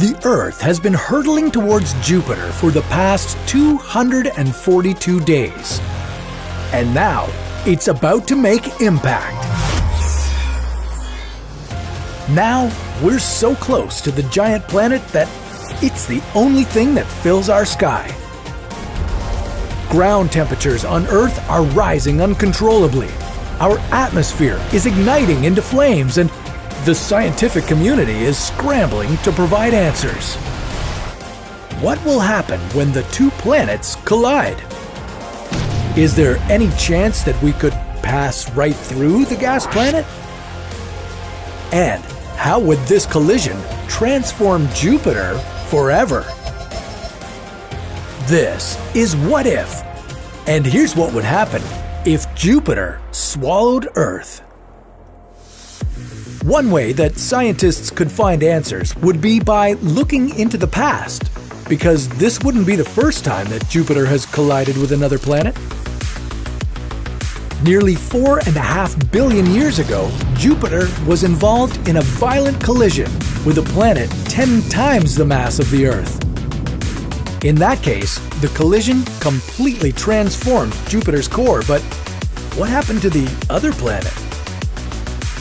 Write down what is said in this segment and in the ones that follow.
The Earth has been hurtling towards Jupiter for the past 242 days. And now, it's about to make impact. Now, we're so close to the giant planet that it's the only thing that fills our sky. Ground temperatures on Earth are rising uncontrollably. Our atmosphere is igniting into flames, and the scientific community is scrambling to provide answers. What will happen when the two planets collide? Is there any chance that we could pass right through the gas planet? And how would this collision transform Jupiter forever? This is What If? And here's what would happen if Jupiter swallowed Earth. One way that scientists could find answers would be by looking into the past, because this wouldn't be the first time that Jupiter has collided with another planet. Nearly 4.5 billion years ago, Jupiter was involved in a violent collision with a planet 10 times the mass of the Earth. In that case, the collision completely transformed Jupiter's core, but what happened to the other planet?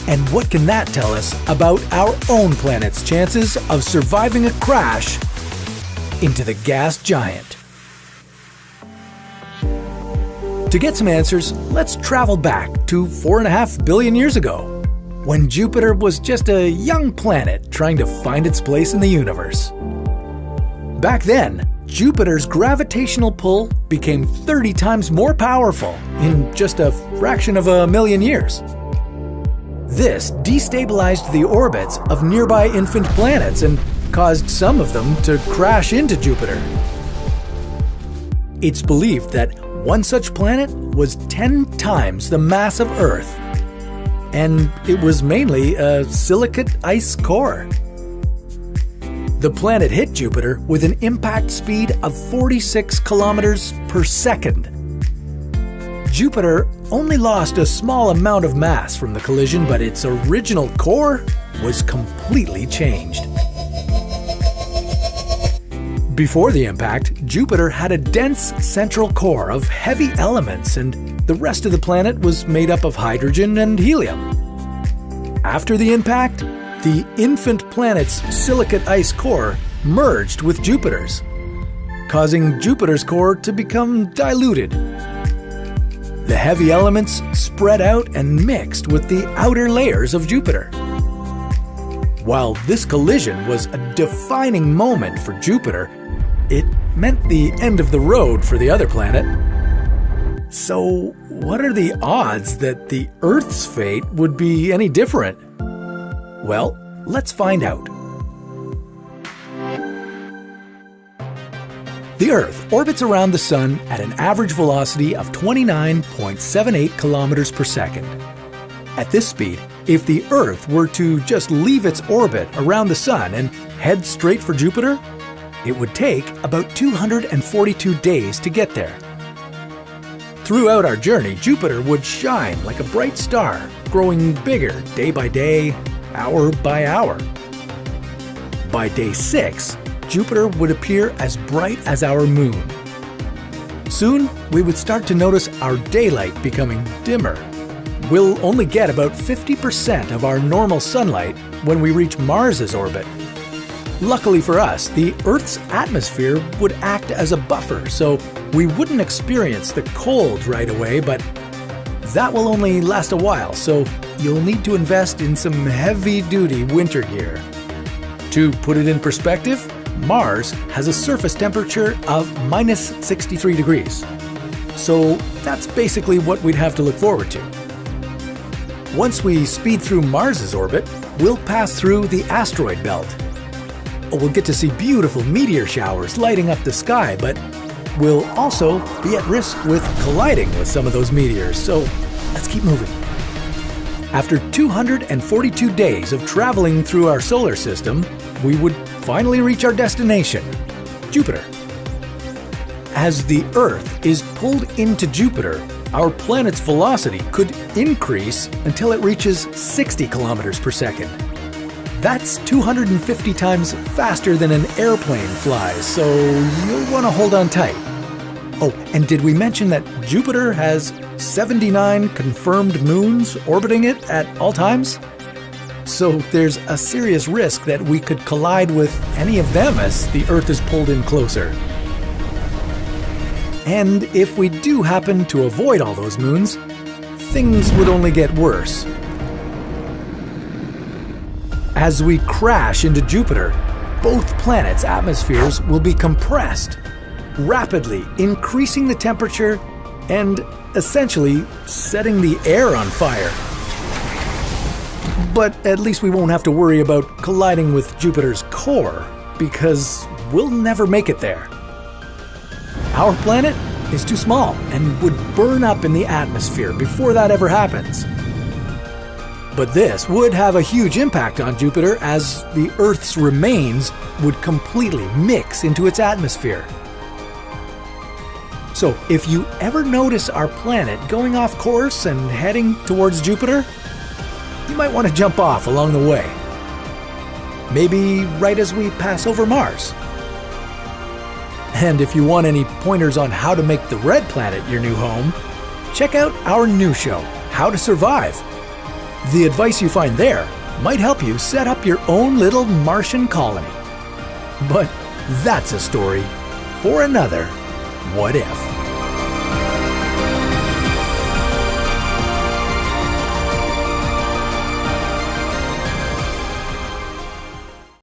And what can that tell us about our own planet's chances of surviving a crash into the gas giant? To get some answers, let's travel back to 4.5 billion years ago, when Jupiter was just a young planet trying to find its place in the universe. Back then, Jupiter's gravitational pull became 30 times more powerful in just a fraction of a million years. This destabilized the orbits of nearby infant planets and caused some of them to crash into Jupiter. It's believed that one such planet was 10 times the mass of Earth, and it was mainly a silicate ice core. The planet hit Jupiter with an impact speed of 46 kilometers per second. Jupiter only lost a small amount of mass from the collision, but its original core was completely changed. Before the impact, Jupiter had a dense central core of heavy elements, and the rest of the planet was made up of hydrogen and helium. After the impact, the infant planet's silicate ice core merged with Jupiter's, causing Jupiter's core to become diluted. The heavy elements spread out and mixed with the outer layers of Jupiter. While this collision was a defining moment for Jupiter, it meant the end of the road for the other planet. So, what are the odds that the Earth's fate would be any different? Well, let's find out. The Earth orbits around the Sun at an average velocity of 29.78 kilometers per second. At this speed, if the Earth were to just leave its orbit around the Sun and head straight for Jupiter, it would take about 242 days to get there. Throughout our journey, Jupiter would shine like a bright star, growing bigger day by day, hour by hour. By day 6, Jupiter would appear as bright as our moon. Soon, we would start to notice our daylight becoming dimmer. We'll only get about 50% of our normal sunlight when we reach Mars's orbit. Luckily for us, the Earth's atmosphere would act as a buffer, so we wouldn't experience the cold right away, but that will only last a while, so you'll need to invest in some heavy-duty winter gear. To put it in perspective, Mars has a surface temperature of minus 63 degrees. So that's basically what we'd have to look forward to. Once we speed through Mars's orbit, we'll pass through the asteroid belt. We'll get to see beautiful meteor showers lighting up the sky, but we'll also be at risk with colliding with some of those meteors, so let's keep moving. After 242 days of traveling through our solar system, we would finally reach our destination, Jupiter. As the Earth is pulled into Jupiter, our planet's velocity could increase until it reaches 60 kilometers per second. That's 250 times faster than an airplane flies, so you'll want to hold on tight. Oh, and did we mention that Jupiter has 79 confirmed moons orbiting it at all times? So there's a serious risk that we could collide with any of them as the Earth is pulled in closer. And if we do happen to avoid all those moons, things would only get worse. As we crash into Jupiter, both planets' atmospheres will be compressed, rapidly increasing the temperature and essentially setting the air on fire. But at least we won't have to worry about colliding with Jupiter's core, because we'll never make it there. Our planet is too small and would burn up in the atmosphere before that ever happens. But this would have a huge impact on Jupiter, as the Earth's remains would completely mix into its atmosphere. So if you ever notice our planet going off course and heading towards Jupiter, you might want to jump off along the way. Maybe right as we pass over Mars. And if you want any pointers on how to make the Red Planet your new home, check out our new show, How to Survive. The advice you find there might help you set up your own little Martian colony. But that's a story for another What If.